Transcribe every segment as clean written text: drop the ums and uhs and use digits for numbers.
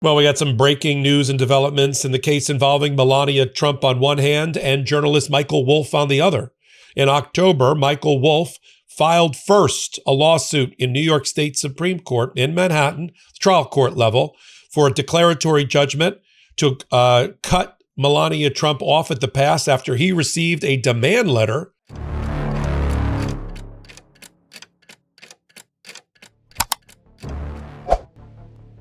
Well, we got some breaking news and developments in the case involving Melania Trump on one hand and journalist Michael Wolff on the other. In October, Michael Wolff filed first a lawsuit in New York State Supreme Court in Manhattan, trial court level, for a declaratory judgment to cut Melania Trump off at the pass after he received a demand letter.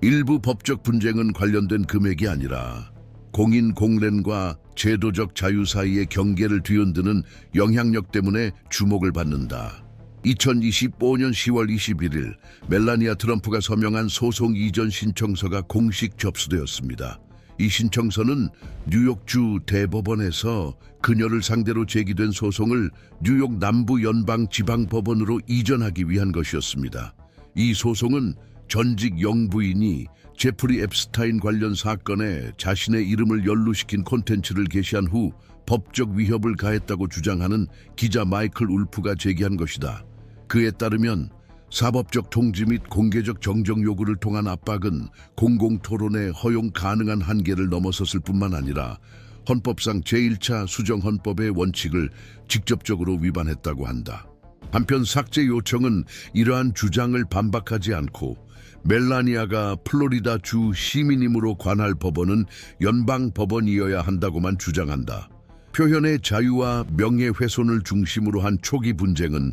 일부 법적 분쟁은 관련된 금액이 아니라 공인 공랜과 제도적 자유 사이의 경계를 뒤흔드는 영향력 때문에 주목을 받는다. 2025년 10월 21일 멜라니아 트럼프가 서명한 소송 이전 신청서가 공식 접수되었습니다. 이 신청서는 뉴욕주 대법원에서 그녀를 상대로 제기된 소송을 뉴욕 남부 연방지방법원으로 이전하기 위한 것이었습니다. 이 소송은 전직 영부인이 제프리 앱스타인 관련 사건에 자신의 이름을 연루시킨 콘텐츠를 게시한 후 법적 위협을 가했다고 주장하는 기자 마이클 울프가 제기한 것이다. 그에 따르면 사법적 통지 및 공개적 정정 요구를 통한 압박은 공공토론의 허용 가능한 한계를 넘어섰을 뿐만 아니라 헌법상 제1차 수정헌법의 원칙을 직접적으로 위반했다고 한다. 한편 삭제 요청은 이러한 주장을 반박하지 않고 멜라니아가 플로리다 주 시민이므로 관할 법원은 연방법원이어야 한다고만 주장한다. 표현의 자유와 명예훼손을 중심으로 한 초기 분쟁은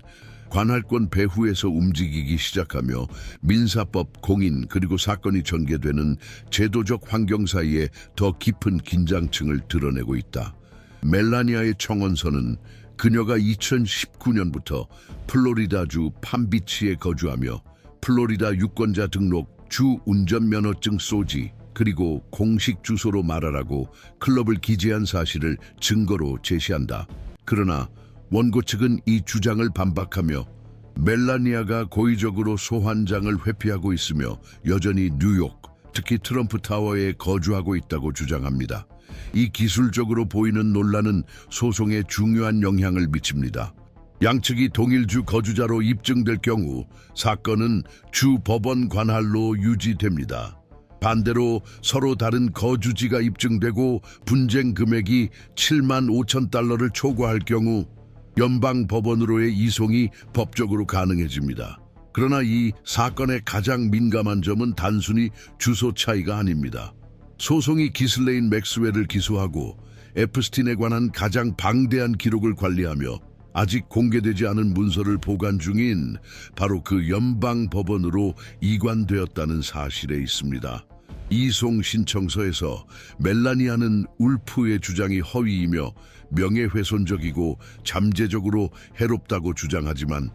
관할권 배후에서 움직이기 시작하며 민사법, 공인 그리고 사건이 전개되는 제도적 환경 사이에 더 깊은 긴장층을 드러내고 있다. 멜라니아의 청원서는 그녀가 2019년부터 플로리다주 팜비치에 거주하며 플로리다 유권자 등록, 주 운전면허증 소지, 그리고 공식 주소로 말하라고 클럽을 기재한 사실을 증거로 제시한다. 그러나 원고 측은 이 주장을 반박하며 멜라니아가 고의적으로 소환장을 회피하고 있으며 여전히 뉴욕, 특히 트럼프 타워에 거주하고 있다고 주장합니다. 이 기술적으로 보이는 논란은 소송에 중요한 영향을 미칩니다. 양측이 동일주 거주자로 입증될 경우 사건은 주 법원 관할로 유지됩니다. 반대로 서로 다른 거주지가 입증되고 분쟁 금액이 7만 5천 달러를 초과할 경우 연방법원으로의 이송이 법적으로 가능해집니다. 그러나 이 사건의 가장 민감한 점은 단순히 주소 차이가 아닙니다. 소송이 기슬레인 맥스웰을 기소하고 에프스틴에 관한 가장 방대한 기록을 관리하며 아직 공개되지 않은 문서를 보관 중인 바로 그 연방법원으로 이관되었다는 사실에 있습니다. 이송 신청서에서 멜라니아는 울프의 주장이 허위이며 명예훼손적이고 잠재적으로 해롭다고 주장하지만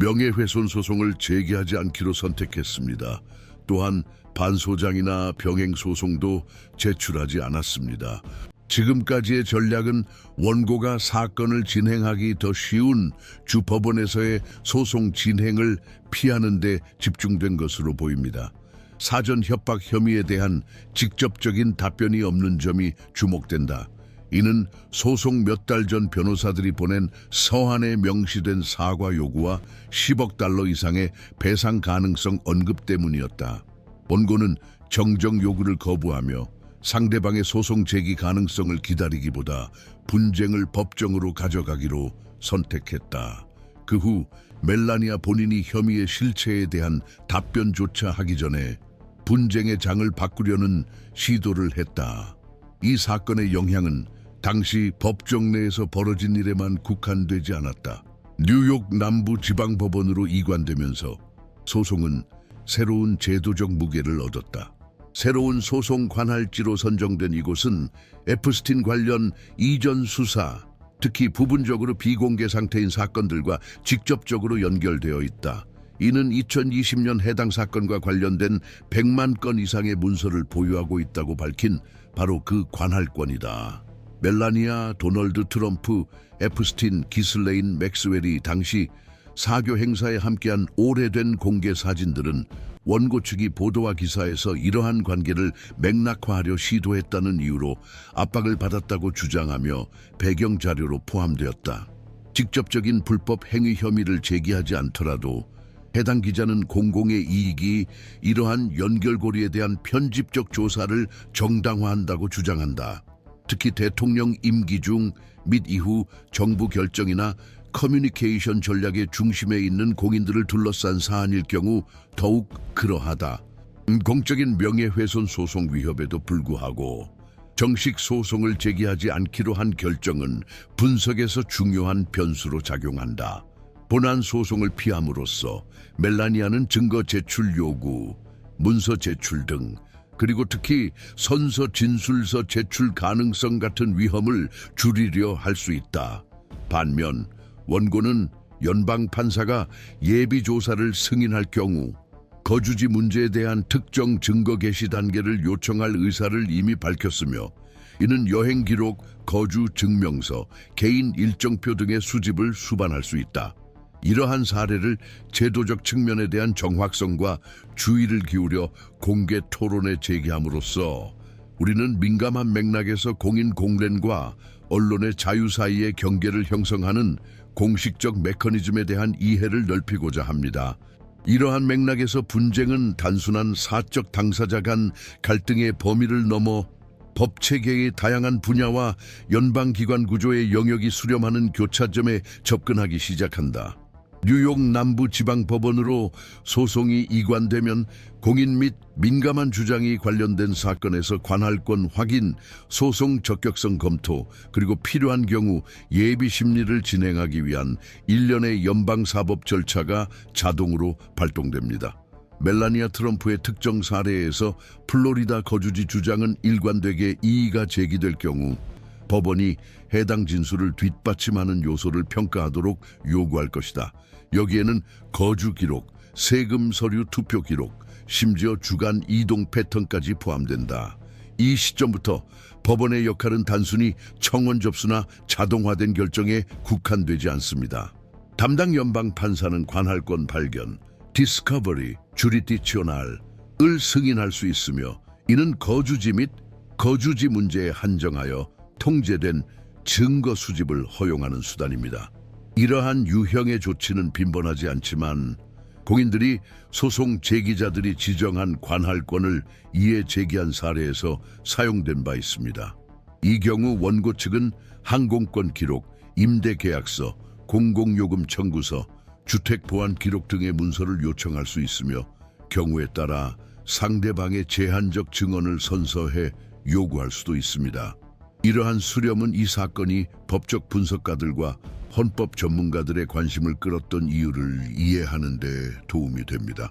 명예훼손 소송을 제기하지 않기로 선택했습니다. 또한 반소장이나 병행 소송도 제출하지 않았습니다. 지금까지의 전략은 원고가 사건을 진행하기 더 쉬운 주법원에서의 소송 진행을 피하는 데 집중된 것으로 보입니다. 사전 협박 혐의에 대한 직접적인 답변이 없는 점이 주목된다. 이는 소송 몇 달 전 변호사들이 보낸 서한에 명시된 사과 요구와 10억 달러 이상의 배상 가능성 언급 때문이었다. 원고는 정정 요구를 거부하며 상대방의 소송 제기 가능성을 기다리기보다 분쟁을 법정으로 가져가기로 선택했다. 그 후 멜라니아 본인이 혐의의 실체에 대한 답변조차 하기 전에 분쟁의 장을 바꾸려는 시도를 했다. 이 사건의 영향은 당시 법정 내에서 벌어진 일에만 국한되지 않았다. 뉴욕 남부지방법원으로 이관되면서 소송은 새로운 제도적 무게를 얻었다. 새로운 소송 관할지로 선정된 이곳은 에프스틴 관련 이전 수사, 특히 부분적으로 비공개 상태인 사건들과 직접적으로 연결되어 있다. 이는 2020년 해당 사건과 관련된 100만 건 이상의 문서를 보유하고 있다고 밝힌 바로 그 관할권이다. 멜라니아, 도널드 트럼프, 에프스틴, 기슬레인, 맥스웰이 당시 사교 행사에 함께한 오래된 공개 사진들은 원고 측이 보도와 기사에서 이러한 관계를 맥락화하려 시도했다는 이유로 압박을 받았다고 주장하며 배경 자료로 포함되었다. 직접적인 불법 행위 혐의를 제기하지 않더라도 해당 기자는 공공의 이익이 이러한 연결고리에 대한 편집적 조사를 정당화한다고 주장한다. 특히 대통령 임기 중 및 이후 정부 결정이나 커뮤니케이션 전략의 중심에 있는 공인들을 둘러싼 사안일 경우 더욱 그러하다. 공적인 명예훼손 소송 위협에도 불구하고 정식 소송을 제기하지 않기로 한 결정은 분석에서 중요한 변수로 작용한다. 본안 소송을 피함으로써 멜라니아는 증거 제출 요구, 문서 제출 등 그리고 특히 선서 진술서 제출 가능성 같은 위험을 줄이려 할 수 있다. 반면 원고는 연방 판사가 예비 조사를 승인할 경우 거주지 문제에 대한 특정 증거 개시 단계를 요청할 의사를 이미 밝혔으며 이는 여행 기록, 거주 증명서, 개인 일정표 등의 수집을 수반할 수 있다. 이러한 사례를 제도적 측면에 대한 정확성과 주의를 기울여 공개 토론에 제기함으로써 우리는 민감한 맥락에서 공인 공론과 언론의 자유 사이의 경계를 형성하는 공식적 메커니즘에 대한 이해를 넓히고자 합니다. 이러한 맥락에서 분쟁은 단순한 사적 당사자 간 갈등의 범위를 넘어 법 체계의 다양한 분야와 연방기관 구조의 영역이 수렴하는 교차점에 접근하기 시작한다. 뉴욕 남부지방법원으로 소송이 이관되면 공인 및 민감한 주장이 관련된 사건에서 관할권 확인, 소송 적격성 검토, 그리고 필요한 경우 예비 심리를 진행하기 위한 일련의 연방사법 절차가 자동으로 발동됩니다. 멜라니아 트럼프의 특정 사례에서 플로리다 거주지 주장은 일관되게 이의가 제기될 경우 법원이 해당 진술을 뒷받침하는 요소를 평가하도록 요구할 것이다. 여기에는 거주 기록, 세금 서류 투표 기록, 심지어 주간 이동 패턴까지 포함된다. 이 시점부터 법원의 역할은 단순히 청원 접수나 자동화된 결정에 국한되지 않습니다. 담당 연방 판사는 관할권 발견, 디스커버리, 주리디치오날을 승인할 수 있으며 이는 거주지 및 거주지 문제에 한정하여 통제된 증거 수집을 허용하는 수단입니다. 이러한 유형의 조치는 빈번하지 않지만 공인들이 소송 제기자들이 지정한 관할권을 이에 제기한 사례에서 사용된 바 있습니다. 이 경우 원고 측은 항공권 기록, 임대계약서, 공공요금 청구서, 주택보안 기록 등의 문서를 요청할 수 있으며 경우에 따라 상대방의 제한적 증언을 선서해 요구할 수도 있습니다. 이러한 수렴은 이 사건이 법적 분석가들과 헌법 전문가들의 관심을 끌었던 이유를 이해하는 데 도움이 됩니다.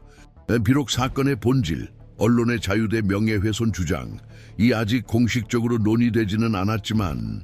비록 사건의 본질, 언론의 자유대 명예훼손 주장, 이 아직 공식적으로 논의되지는 않았지만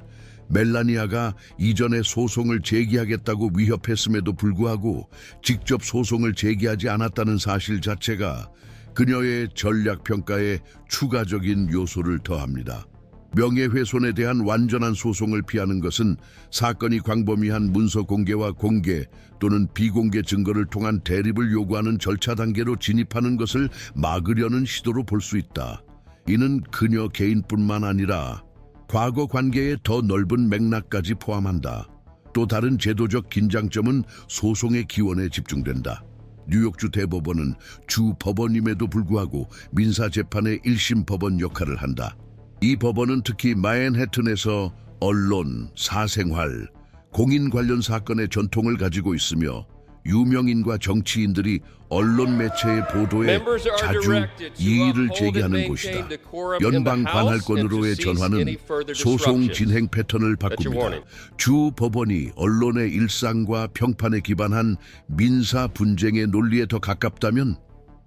멜라니아가 이전에 소송을 제기하겠다고 위협했음에도 불구하고 직접 소송을 제기하지 않았다는 사실 자체가 그녀의 전략평가에 추가적인 요소를 더합니다. 명예훼손에 대한 완전한 소송을 피하는 것은 사건이 광범위한 문서 공개와 공개 또는 비공개 증거를 통한 대립을 요구하는 절차 단계로 진입하는 것을 막으려는 시도로 볼 수 있다. 이는 그녀 개인뿐만 아니라 과거 관계의 더 넓은 맥락까지 포함한다. 또 다른 제도적 긴장점은 소송의 기원에 집중된다. 뉴욕주 대법원은 주 법원임에도 불구하고 민사재판의 1심 법원 역할을 한다. 이 법원은 특히 맨해튼에서 언론, 사생활, 공인 관련 사건의 전통을 가지고 있으며 유명인과 정치인들이 언론 매체의 보도에 자주 이의를 제기하는 곳이다. 연방 관할권으로의 전환은 소송 진행 패턴을 바꿉니다. 주 법원이 언론의 일상과 평판에 기반한 민사 분쟁의 논리에 더 가깝다면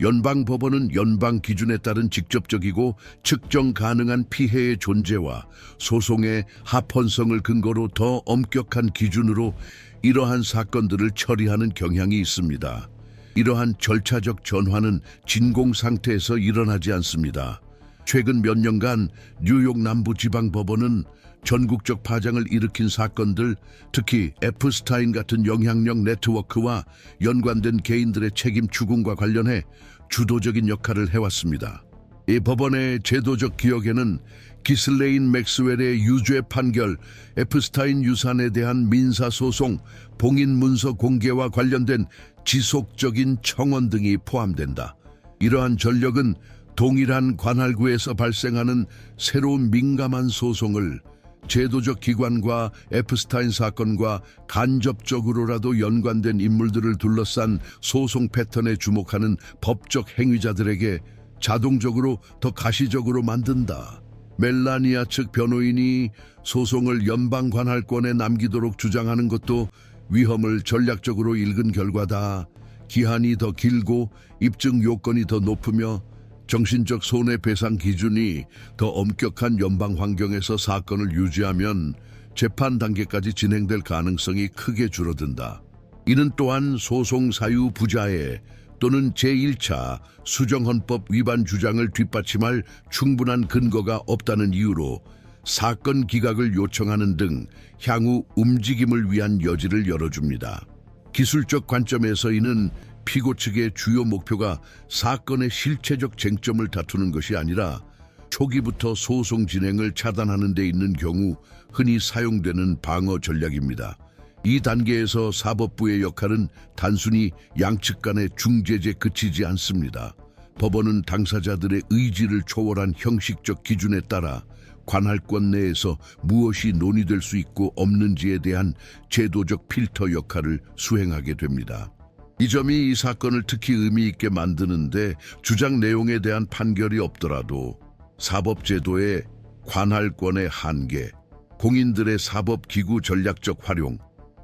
연방 법원은 연방 기준에 따른 직접적이고 측정 가능한 피해의 존재와 소송의 합헌성을 근거로 더 엄격한 기준으로 이러한 사건들을 처리하는 경향이 있습니다. 이러한 절차적 전환은 진공 상태에서 일어나지 않습니다. 최근 몇 년간 뉴욕 남부지방법원은 전국적 파장을 일으킨 사건들, 특히 에프스타인 같은 영향력 네트워크와 연관된 개인들의 책임 추궁과 관련해 주도적인 역할을 해왔습니다. 이 법원의 제도적 기억에는 기슬레인 맥스웰의 유죄 판결, 에프스타인 유산에 대한 민사소송, 봉인 문서 공개와 관련된 지속적인 청원 등이 포함된다. 이러한 전력은 동일한 관할구에서 발생하는 새로운 민감한 소송을 제도적 기관과 에프스타인 사건과 간접적으로라도 연관된 인물들을 둘러싼 소송 패턴에 주목하는 법적 행위자들에게 자동적으로 더 가시적으로 만든다. 멜라니아 측 변호인이 소송을 연방 관할권에 남기도록 주장하는 것도 위험을 전략적으로 읽은 결과다. 기한이 더 길고 입증 요건이 더 높으며 정신적 손해배상 기준이 더 엄격한 연방 환경에서 사건을 유지하면 재판 단계까지 진행될 가능성이 크게 줄어든다. 이는 또한 소송 사유 부자의 또는 제1차 수정헌법 위반 주장을 뒷받침할 충분한 근거가 없다는 이유로 사건 기각을 요청하는 등 향후 움직임을 위한 여지를 열어줍니다. 기술적 관점에서 이는 피고 측의 주요 목표가 사건의 실체적 쟁점을 다투는 것이 아니라 초기부터 소송 진행을 차단하는 데 있는 경우 흔히 사용되는 방어 전략입니다. 이 단계에서 사법부의 역할은 단순히 양측 간의 중재에 그치지 않습니다. 법원은 당사자들의 의지를 초월한 형식적 기준에 따라 관할권 내에서 무엇이 논의될 수 있고 없는지에 대한 제도적 필터 역할을 수행하게 됩니다. 이 점이 이 사건을 특히 의미 있게 만드는데 주장 내용에 대한 판결이 없더라도 사법제도의 관할권의 한계, 공인들의 사법기구 전략적 활용,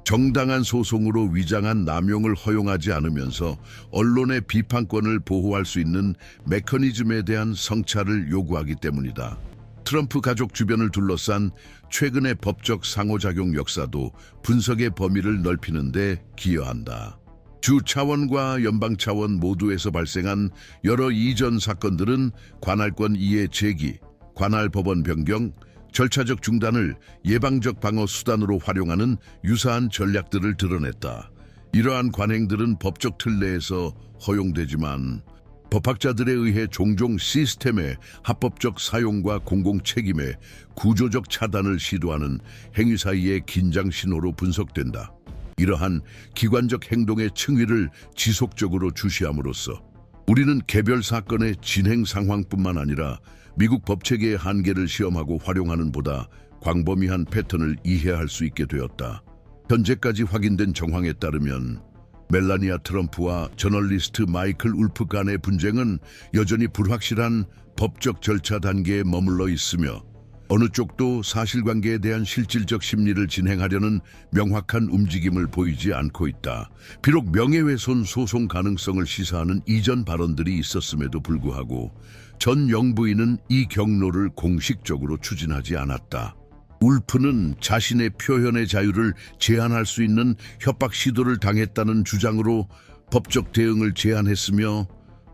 정당한 소송으로 위장한 남용을 허용하지 않으면서 언론의 비판권을 보호할 수 있는 메커니즘에 대한 성찰을 요구하기 때문이다. 트럼프 가족 주변을 둘러싼 최근의 법적 상호작용 역사도 분석의 범위를 넓히는 데 기여한다. 주 차원과 연방 차원 모두에서 발생한 여러 이전 사건들은 관할권 이해 제기, 관할 법원 변경, 절차적 중단을 예방적 방어 수단으로 활용하는 유사한 전략들을 드러냈다. 이러한 관행들은 법적 틀 내에서 허용되지만 법학자들에 의해 종종 시스템의 합법적 사용과 공공 책임의 구조적 차단을 시도하는 행위 사이의 긴장 신호로 분석된다. 이러한 기관적 행동의 층위를 지속적으로 주시함으로써 우리는 개별 사건의 진행 상황뿐만 아니라 미국 법체계의 한계를 시험하고 활용하는 보다 광범위한 패턴을 이해할 수 있게 되었다. 현재까지 확인된 정황에 따르면 멜라니아 트럼프와 저널리스트 마이클 울프 간의 분쟁은 여전히 불확실한 법적 절차 단계에 머물러 있으며 어느 쪽도 사실관계에 대한 실질적 심리를 진행하려는 명확한 움직임을 보이지 않고 있다. 비록 명예훼손 소송 가능성을 시사하는 이전 발언들이 있었음에도 불구하고 전 영부인은 이 경로를 공식적으로 추진하지 않았다. 울프는 자신의 표현의 자유를 제한할 수 있는 협박 시도를 당했다는 주장으로 법적 대응을 제안했으며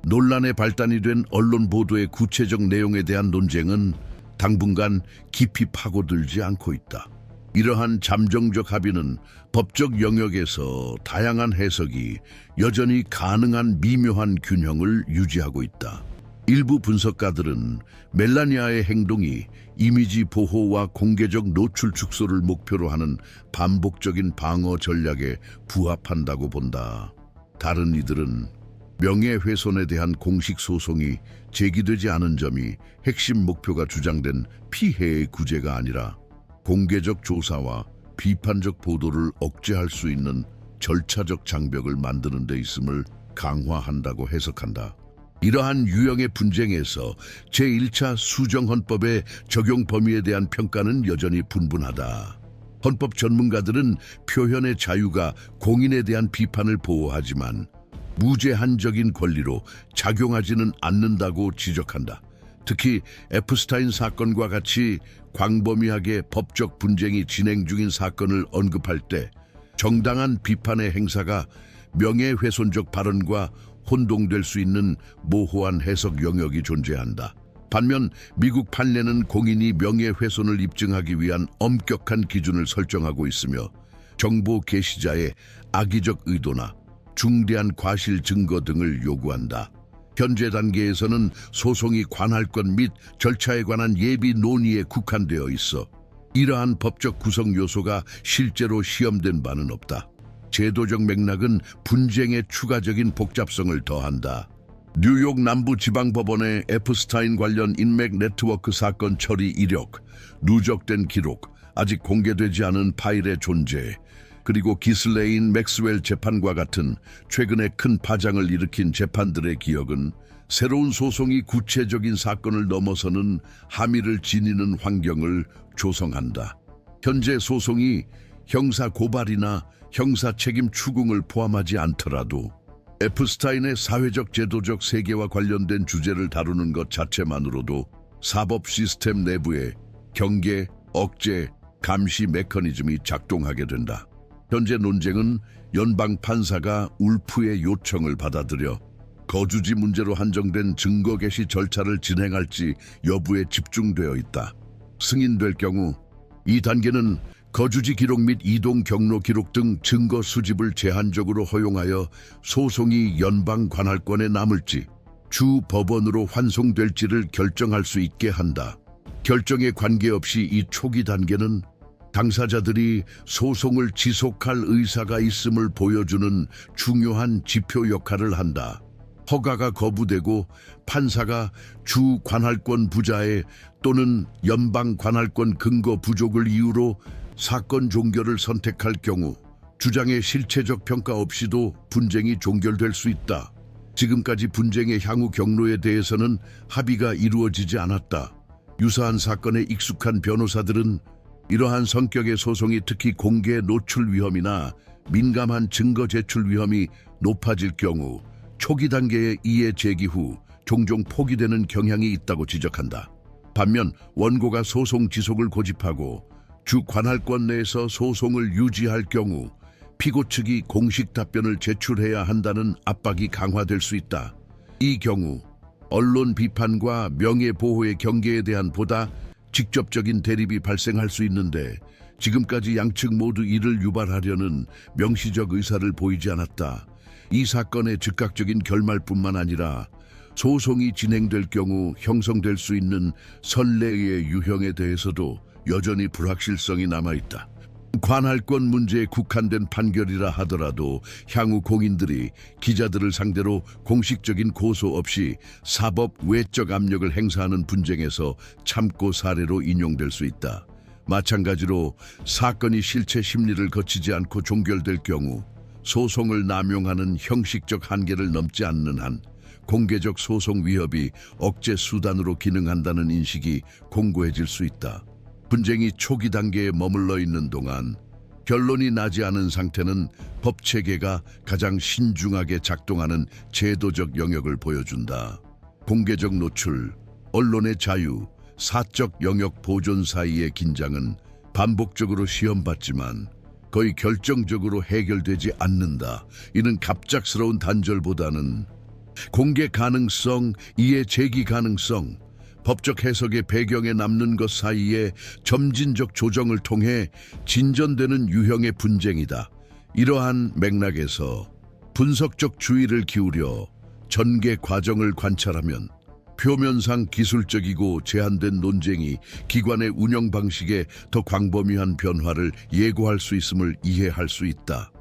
논란의 발단이 된 언론 보도의 구체적 내용에 대한 논쟁은 당분간 깊이 파고들지 않고 있다. 이러한 잠정적 합의는 법적 영역에서 다양한 해석이 여전히 가능한 미묘한 균형을 유지하고 있다. 일부 분석가들은 멜라니아의 행동이 이미지 보호와 공개적 노출 축소를 목표로 하는 반복적인 방어 전략에 부합한다고 본다. 다른 이들은 명예훼손에 대한 공식 소송이 제기되지 않은 점이 핵심 목표가 주장된 피해의 구제가 아니라 공개적 조사와 비판적 보도를 억제할 수 있는 절차적 장벽을 만드는 데 있음을 강화한다고 해석한다. 이러한 유형의 분쟁에서 제1차 수정헌법의 적용 범위에 대한 평가는 여전히 분분하다. 헌법 전문가들은 표현의 자유가 공인에 대한 비판을 보호하지만 무제한적인 권리로 작용하지는 않는다고 지적한다. 특히 에프스타인 사건과 같이 광범위하게 법적 분쟁이 진행 중인 사건을 언급할 때 정당한 비판의 행사가 명예훼손적 발언과 혼동될 수 있는 모호한 해석 영역이 존재한다. 반면 미국 판례는 공인이 명예훼손을 입증하기 위한 엄격한 기준을 설정하고 있으며 정보 게시자의 악의적 의도나 중대한 과실 증거 등을 요구한다. 현재 단계에서는 소송이 관할권 및 절차에 관한 예비 논의에 국한되어 있어 이러한 법적 구성 요소가 실제로 시험된 바는 없다. 제도적 맥락은 분쟁에 추가적인 복잡성을 더한다. 뉴욕 남부지방법원의 에프스타인 관련 인맥 네트워크 사건 처리 이력, 누적된 기록, 아직 공개되지 않은 파일의 존재, 그리고 기슬레인 맥스웰 재판과 같은 최근에 큰 파장을 일으킨 재판들의 기억은 새로운 소송이 구체적인 사건을 넘어서는 함의를 지니는 환경을 조성한다. 현재 소송이 형사 고발이나 형사 책임 추궁을 포함하지 않더라도 에프스타인의 사회적 제도적 세계와 관련된 주제를 다루는 것 자체만으로도 사법 시스템 내부에 경계, 억제, 감시 메커니즘이 작동하게 된다. 현재 논쟁은 연방 판사가 울프의 요청을 받아들여 거주지 문제로 한정된 증거 개시 절차를 진행할지 여부에 집중되어 있다. 승인될 경우 이 단계는 거주지 기록 및 이동 경로 기록 등 증거 수집을 제한적으로 허용하여 소송이 연방 관할권에 남을지 주 법원으로 환송될지를 결정할 수 있게 한다. 결정에 관계없이 이 초기 단계는 당사자들이 소송을 지속할 의사가 있음을 보여주는 중요한 지표 역할을 한다. 허가가 거부되고 판사가 주 관할권 부자의 또는 연방 관할권 근거 부족을 이유로 사건 종결을 선택할 경우 주장의 실체적 평가 없이도 분쟁이 종결될 수 있다. 지금까지 분쟁의 향후 경로에 대해서는 합의가 이루어지지 않았다. 유사한 사건에 익숙한 변호사들은 이러한 성격의 소송이 특히 공개 노출 위험이나 민감한 증거 제출 위험이 높아질 경우 초기 단계의 이해 제기 후 종종 포기되는 경향이 있다고 지적한다. 반면 원고가 소송 지속을 고집하고 주 관할권 내에서 소송을 유지할 경우 피고 측이 공식 답변을 제출해야 한다는 압박이 강화될 수 있다. 이 경우 언론 비판과 명예보호의 경계에 대한 보다 직접적인 대립이 발생할 수 있는데 지금까지 양측 모두 이를 유발하려는 명시적 의사를 보이지 않았다. 이 사건의 즉각적인 결말뿐만 아니라 소송이 진행될 경우 형성될 수 있는 선례의 유형에 대해서도 여전히 불확실성이 남아있다. 관할권 문제에 국한된 판결이라 하더라도 향후 공인들이 기자들을 상대로 공식적인 고소 없이 사법 외적 압력을 행사하는 분쟁에서 참고 사례로 인용될 수 있다. 마찬가지로 사건이 실체 심리를 거치지 않고 종결될 경우 소송을 남용하는 형식적 한계를 넘지 않는 한 공개적 소송 위협이 억제 수단으로 기능한다는 인식이 공고해질 수 있다. 분쟁이 초기 단계에 머물러 있는 동안 결론이 나지 않은 상태는 법체계가 가장 신중하게 작동하는 제도적 영역을 보여준다. 공개적 노출, 언론의 자유, 사적 영역 보존 사이의 긴장은 반복적으로 시험받지만 거의 결정적으로 해결되지 않는다. 이는 갑작스러운 단절보다는 공개 가능성, 이해 제기 가능성, 법적 해석의 배경에 남는 것 사이에 점진적 조정을 통해 진전되는 유형의 분쟁이다. 이러한 맥락에서 분석적 주의를 기울여 전개 과정을 관찰하면 표면상 기술적이고 제한된 논쟁이 기관의 운영 방식에 더 광범위한 변화를 예고할 수 있음을 이해할 수 있다.